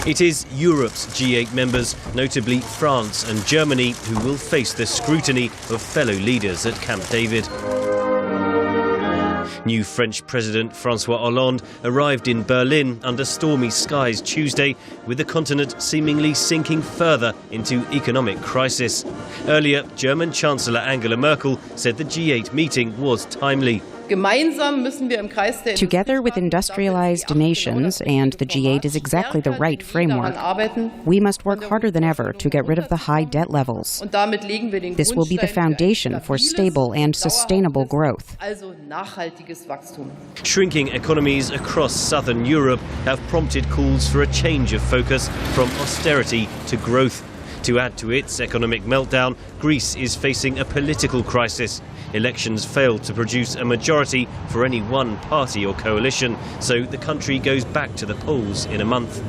It is Europe's G8 members, notably France and Germany, who will face the scrutiny of fellow leaders at Camp David. New French President François Hollande arrived in Berlin under stormy skies Tuesday, with the continent seemingly sinking further into economic crisis. Earlier, German Chancellor Angela Merkel said the G8 meeting was timely. Together with industrialized nations, and the G8 is exactly the right framework, we must work harder than ever to get rid of the high debt levels. This will be the foundation for stable and sustainable growth. Shrinking economies across southern Europe have prompted calls for a change of focus from austerity to growth. To add to its economic meltdown, Greece is facing a political crisis. Elections failed to produce a majority for any one party or coalition, so the country goes back to the polls in a month.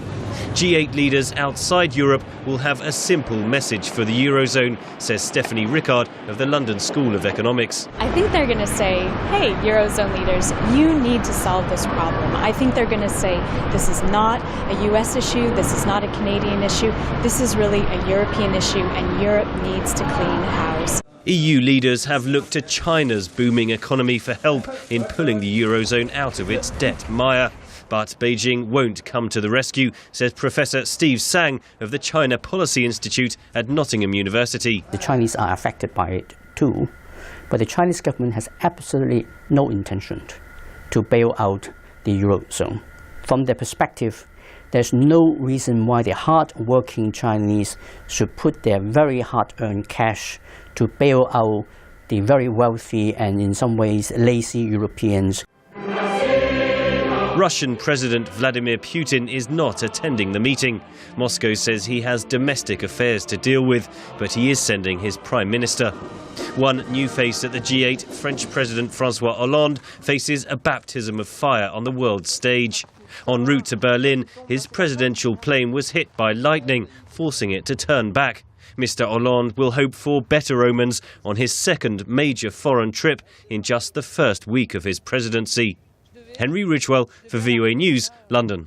G8 leaders outside Europe will have a simple message for the Eurozone, says Stephanie Rickard of the London School of Economics. I think they're going to say, hey, Eurozone leaders, you need to solve this problem. I think they're going to say, this is not a US issue, this is not a Canadian issue, this is really a European issue, and Europe needs to clean house. EU leaders have looked to China's booming economy for help in pulling the Eurozone out of its debt mire. But Beijing won't come to the rescue, says Professor Steve Sang of the China Policy Institute at Nottingham University. The Chinese are affected by it too, but the Chinese government has absolutely no intention to bail out the Eurozone. From their perspective, there's no reason why the hard-working Chinese should put their very hard-earned cash to bail out the very wealthy and in some ways lazy Europeans. Russian President Vladimir Putin is not attending the meeting. Moscow says he has domestic affairs to deal with, but he is sending his prime minister. One new face at the G8, French President François Hollande, faces a baptism of fire on the world stage. En route to Berlin, his presidential plane was hit by lightning, forcing it to turn back. Mr. Hollande will hope for better omens on his second major foreign trip in just the first week of his presidency. Henry Ridgwell for VOA News, London.